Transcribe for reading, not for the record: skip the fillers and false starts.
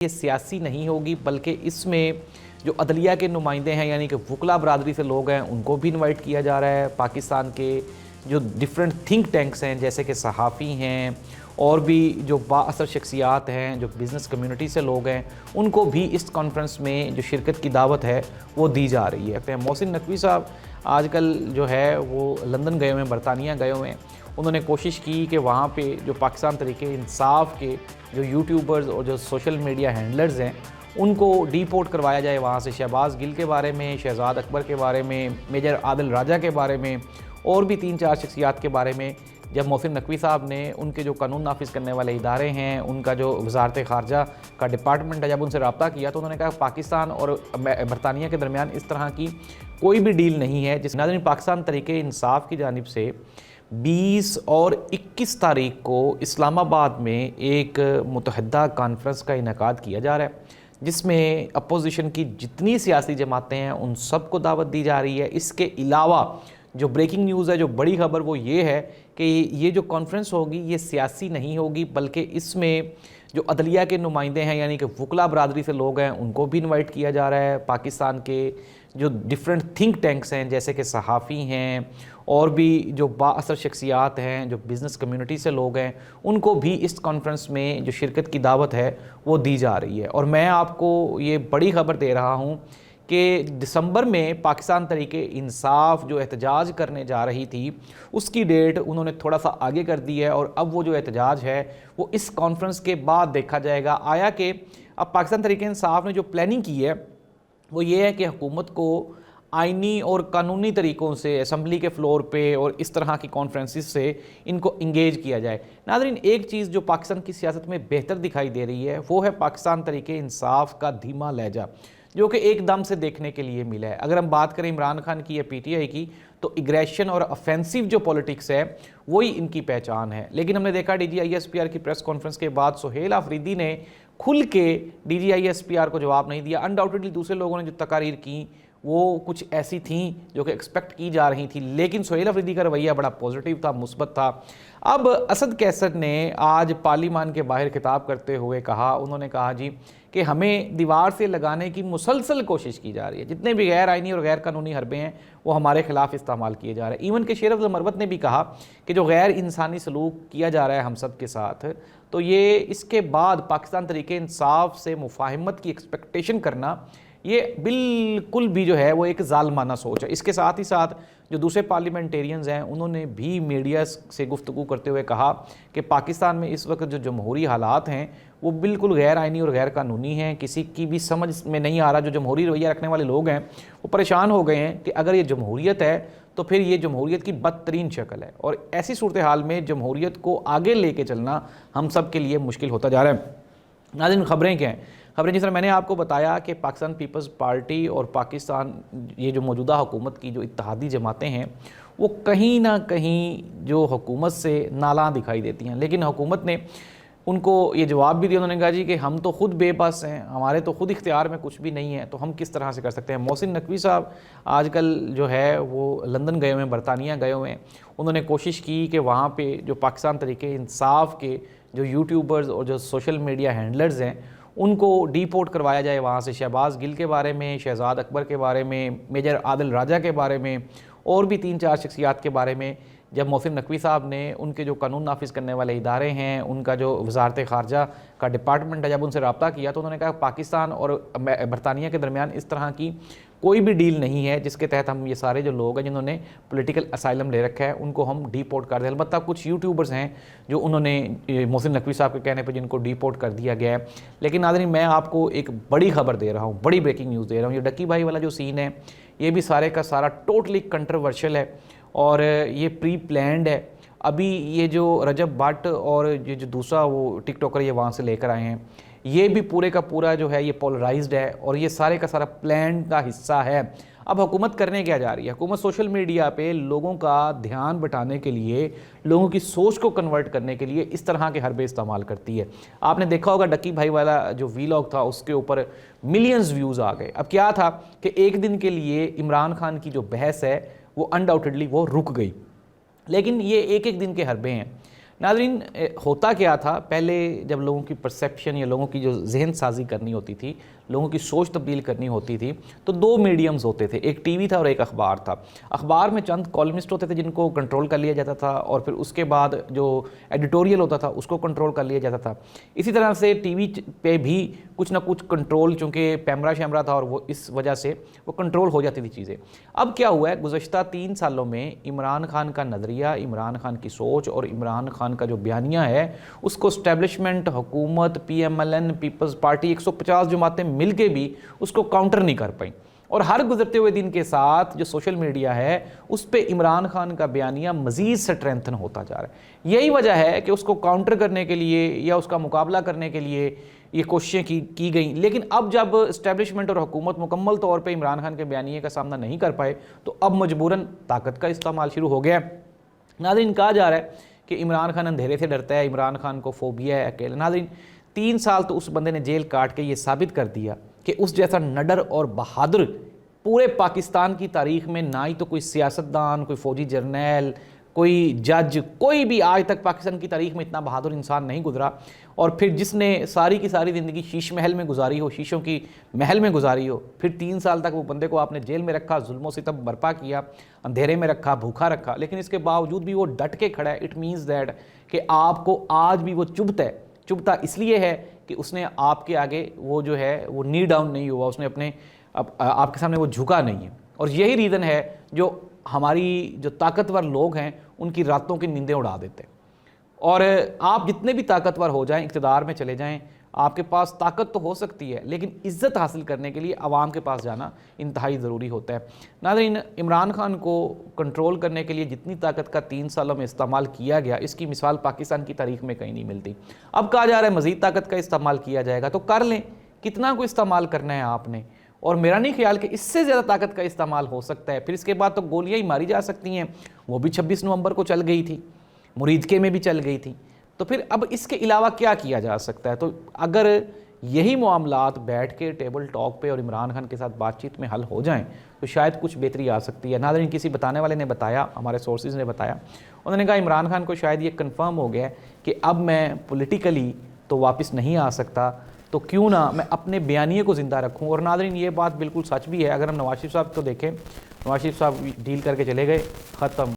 ये सियासी नहीं होगी, बल्कि इसमें जो अदलिया के नुमाइंदे हैं यानी कि वकला बरादरी से लोग हैं उनको भी इनवाइट किया जा रहा है। पाकिस्तान के जो डिफरेंट थिंक टैंक्स हैं जैसे कि सहाफ़ी हैं और भी जो बाअसर शख्सियात हैं, जो बिज़नेस कम्युनिटी से लोग हैं, उनको भी इस कॉन्फ्रेंस में जो शिरकत की दावत है वो दी जा रही है। मोहसिन नकवी साहब आजकल जो है वो लंदन गए हुए हैं, बरतानिया गए हुए हैं। उन्होंने कोशिश की कि वहाँ पे जो पाकिस्तान तरीके इंसाफ के जो यूट्यूबर्स और जो सोशल मीडिया हैंडलर्स हैं उनको डीपोर्ट करवाया जाए वहाँ से। शहबाज गिल के बारे में, शहजाद अकबर के बारे में, मेजर आदिल राजा के बारे में और भी 3-4 शख्सियात के बारे में जब मोहसिन नकवी साहब ने उनके जो कानून नाफिज करने वाले इदारे हैं, उनका जो वजारत ख़ारजा का डिपार्टमेंट है, जब उनसे रब्ता किया तो उन्होंने कहा पाकिस्तान और बरतानिया के दरमियान इस तरह की कोई भी डील नहीं है। जिस नाज़रीन पाकिस्तान तरीके इंसाफ की जानिब से 20 और 21 तारीख को इस्लामाबाद में एक मुतहदा कॉन्फ्रेंस का इनेकाद किया जा रहा है जिसमें अपोजिशन की जितनी सियासी जमातें हैं उन सबको दावत दी जा रही है। इसके अलावा जो ब्रेकिंग न्यूज़ है, जो बड़ी खबर वो ये है कि ये जो कॉन्फ्रेंस होगी ये सियासी नहीं होगी, बल्कि इसमें जो अदलिया के नुमाइंदे हैं यानी कि वकला बरादरी से लोग हैं उनको भी इनवाइट किया जा रहा है। पाकिस्तान के जो डिफरेंट थिंक टैंक्स हैं जैसे कि सहाफ़ी हैं और भी जो बाअसर शख्सियात हैं, जो बिज़नेस कम्युनिटी से लोग हैं, उनको भी इस कॉन्फ्रेंस में जो शिरकत की दावत है वो दी जा रही है। और मैं आपको ये बड़ी ख़बर दे रहा हूँ कि दिसंबर में पाकिस्तान तरीके इंसाफ जो एहतजाज करने जा रही थी उसकी डेट उन्होंने थोड़ा सा आगे कर दी है और अब वो जो एहतजाज है वो इस कॉन्फ्रेंस के बाद देखा जाएगा। आया कि अब पाकिस्तान तरीके इंसाफ ने जो प्लानिंग की है वो ये है कि हुकूमत को आइनी और कानूनी तरीक़ों से असम्बली के फ्लोर पे और इस तरह की कॉन्फ्रेंसिस से इनको इंगेज किया जाए। नाज़रीन, एक चीज़ जो पाकिस्तान की सियासत में बेहतर दिखाई दे रही है वो है पाकिस्तान तरीके इंसाफ का धीमा लहजा जो कि एकदम से देखने के लिए मिला है। अगर हम बात करें इमरान खान की या PTI की तो इग्रेशन और ऑफेंसिव जो पॉलिटिक्स है वही इनकी पहचान है। लेकिन हमने देखा DGI-SPR की प्रेस कॉन्फ्रेंस के बाद सुहेल आफरीदी ने खुल के DGI-SPR को जवाब नहीं दिया। अनडाउटेडली दूसरे लोगों ने जो तकारीर की वो कुछ ऐसी थी जो कि एक्सपेक्ट की जा रही थी, लेकिन सुहेल आफरीदी का रवैया बड़ा पॉजिटिव था, मुस्बत था। अब असद कैसर ने आज पार्लिमान के बाहर खिताब करते हुए कहा, उन्होंने कहा जी कि हमें दीवार से लगाने की मुसलसल कोशिश की जा रही है, जितने भी गैर आइनी और गैर कानूनी हरबे हैं वो हमारे खिलाफ इस्तेमाल किए जा रहे हैं। इवन के शेर अब्दुल मरवत ने भी कहा कि जो गैर इंसानी सलूक किया जा रहा है हम सब के साथ, तो ये इसके बाद पाकिस्तान तरीके इंसाफ से मुफाहमत की एक्सपेक्टेशन करना ये बिल्कुल भी जो है वो एक जालमाना सोच है। इसके साथ ही साथ जो दूसरे पार्लियामेंटेरियंस हैं उन्होंने भी मीडिया से गुफ्तगू करते हुए कहा कि पाकिस्तान में इस वक्त जो जमहूरी हालात हैं वो बिल्कुल गैर आइनी और गैर कानूनी हैं। किसी की भी समझ में नहीं आ रहा, जो जमहूरी रवैया रखने वाले लोग हैं वो परेशान हो गए हैं कि अगर ये जमहूरियत है तो फिर ये जमहूरियत की बदतरीन शक्ल है और ऐसी सूरत हाल में जमहूरियत को आगे लेके चलना हम सब के लिए मुश्किल होता जा रहा है। नाज़रीन, खबरें क्या हैं? खबरें जिस तरह मैंने आपको बताया कि पाकिस्तान पीपल्स पार्टी और पाकिस्तान ये जो मौजूदा हुकूमत की जो इत्तेहादी जमातें हैं वो कहीं ना कहीं जो हुकूमत से नालां दिखाई देती हैं, लेकिन हुकूमत ने उनको ये जवाब भी दिया। उन्होंने कहा जी कि हम तो ख़ुद बेबस हैं, हमारे तो ख़ुद इख्तियार में कुछ भी नहीं है, तो हम किस तरह से कर सकते हैं। मोहसिन नकवी साहब आजकल जो है वो लंदन गए हुए हैं, बरतानिया गए हुए हैं। उन्होंने कोशिश की कि वहाँ पे जो पाकिस्तान तरीके इंसाफ के जो यूट्यूबर्स और जो सोशल मीडिया हैंडलर्स हैं उनको डीपोर्ट करवाया जाए वहाँ से। शहबाज गिल के बारे में, शहजाद अकबर के बारे में, मेजर आदिल राजा के बारे में और भी 3-4 शख्सियात के बारे में जब मोहसिन नकवी साहब ने उनके जो कानून नाफिज करने वाले इदारे हैं, उनका जो वजारत ख़ारजा का डिपार्टमेंट है, जब उनसे रब्ता किया तो उन्होंने कहा पाकिस्तान और बरतानिया के दरमियान इस तरह की कोई भी डील नहीं है जिसके तहत हम ये सारे जो लोग हैं जिन्होंने पॉलिटिकल असाइलम ले रखा है उनको हम डीपोर्ट कर दें। अलबत्ता कुछ यूट्यूबर्स हैं जो उन्होंने मोहसिन नकवी साहब के कहने पर जिनको डीपोर्ट कर दिया गया है। लेकिन नाज़रीन, मैं आपको एक बड़ी खबर दे रहा हूँ, बड़ी ब्रेकिंग न्यूज़ दे रहा हूँ। ये डक्की भाई वाला जो सीन है ये भी सारे का सारा टोटली कंट्रोवर्शियल है और ये प्री प्लान्ड है। अभी ये जो रजब भट्ट और ये जो दूसरा वो टिकटॉकर ये वहाँ से लेकर आए हैं ये भी पूरे का पूरा जो है ये पोलराइज्ड है और ये सारे का सारा प्लान का हिस्सा है। अब हुकूमत करने क्या जा रही है? हुकूमत सोशल मीडिया पे लोगों का ध्यान बटाने के लिए, लोगों की सोच को कन्वर्ट करने के लिए इस तरह के हरबे इस्तेमाल करती है। आपने देखा होगा डक्की भाई वाला जो वीलॉग था उसके ऊपर मिलियंस व्यूज़ आ गए। अब क्या था कि एक दिन के लिए इमरान खान की जो बहस है वो अनडाउटेडली वो रुक गई, लेकिन ये एक एक दिन के हरबे हैं। नाज़रीन, होता क्या था पहले, जब लोगों की परसेप्शन या लोगों की जो जहन साजी करनी होती थी, लोगों की सोच तब्दील करनी होती थी, तो दो मीडियम्स होते थे, एक टीवी था और एक अखबार था। अखबार में चंद कॉलमिस्ट होते थे जिनको कंट्रोल कर लिया जाता था, और फिर उसके बाद जो एडिटोरियल होता था उसको कंट्रोल कर लिया जाता था। इसी तरह से टीवी पे भी कुछ ना कुछ कंट्रोल, चूँकि पैमरा शैमरा था और वो इस वजह से वो कंट्रोल हो जाती थी चीज़ें। अब क्या हुआ है, गुज़श्ता 3 सालों में इमरान खान का नज़रिया, इमरान खान की सोच और इमरान खान का जो बयानिया है, उसको इस्टेब्लिशमेंट, हुकूमत, PMLN, पीपल्स पार्टी, 150 जमातें मिल के भी उसको काउंटर नहीं कर पाई। और हर गुजरते हुए दिन के साथ जो सोशल मीडिया है उस पर इमरान खान का बयानिया मज़ीद स्ट्रेंथन होता जा रहा है। यही वजह है कि उसको काउंटर करने के लिए या उसका मुकाबला करने के लिए ये कोशिशें की गई। लेकिन अब जब इस्टेब्लिशमेंट और हुकूमत मुकम्मल तौर पे इमरान खान के बयानिए का सामना नहीं कर पाए, तो अब मजबूरन ताकत का इस्तेमाल शुरू हो गया है। नाज़रीन, कहा जा रहा है कि इमरान खान अंधेरे से डरता है, इमरान खान को फोबिया है अकेले। नाज़रीन, 3 साल तो उस बंदे ने जेल काट के ये साबित कर दिया कि उस जैसा नडर और बहादुर पूरे पाकिस्तान की तारीख में ना ही तो कोई सियासतदान, कोई फौजी जर्नैल, कोई जज, कोई भी आज तक पाकिस्तान की तारीख में इतना बहादुर इंसान नहीं गुजरा। और फिर जिसने सारी की सारी ज़िंदगी शीश महल में गुजारी हो, शीशों की महल में गुजारी हो, फिर 3 साल तक वो बंदे को आपने जेल में रखा, जुल्मों सितम बर्पा किया, अंधेरे में रखा, भूखा रखा, लेकिन इसके बावजूद भी वो डट के खड़ा है। इट मीन्स दैट कि आपको आज भी वो चुभता है। चुभता इसलिए है कि उसने आपके आगे वो जो है वो नी डाउन नहीं हुआ, उसने अपने आपके सामने वो झुका नहीं है। और यही रीज़न है जो हमारी जो ताकतवर लोग हैं उनकी रातों की नींदें उड़ा देते हैं। और आप जितने भी ताकतवर हो जाएं, इक़्तिदार में चले जाएं, आपके पास ताकत तो हो सकती है, लेकिन इज़्ज़त हासिल करने के लिए आवाम के पास जाना इंतहाई ज़रूरी होता है। नाज़रीन, इमरान खान को कंट्रोल करने के लिए जितनी ताकत का 3 सालों में इस्तेमाल किया गया, इसकी मिसाल पाकिस्तान की तारीख में कहीं नहीं मिलती। अब कहा जा रहा है मज़ीद ताकत का इस्तेमाल किया जाएगा, तो कर लें, कितना को इस्तेमाल करना है आपने। और मेरा नहीं ख्याल कि इससे ज़्यादा ताकत का इस्तेमाल हो सकता है। फिर इसके बाद तो गोलियां ही मारी जा सकती हैं, वो भी 26 नवंबर को चल गई थी, मुरीदके में भी चल गई थी। तो फिर अब इसके अलावा क्या किया जा सकता है? तो अगर यही मामलात बैठ के टेबल टॉक पे और इमरान खान के साथ बातचीत में हल हो जाएं, तो शायद कुछ बेहतरी आ सकती है। नाज़रीन, किसी बताने वाले ने बताया, हमारे सोर्सेज ने बताया, उन्होंने कहा इमरान खान को शायद ये कन्फर्म हो गया कि अब मैं पॉलिटिकली तो वापस नहीं आ सकता, तो क्यों ना मैं अपने बयानिए को ज़िंदा रखूं। और नाज़रीन, ये बात बिल्कुल सच भी है। अगर हम नवाज शरीफ साहब को देखें, नवाज शरीफ साहब डील करके चले गए, ख़त्म।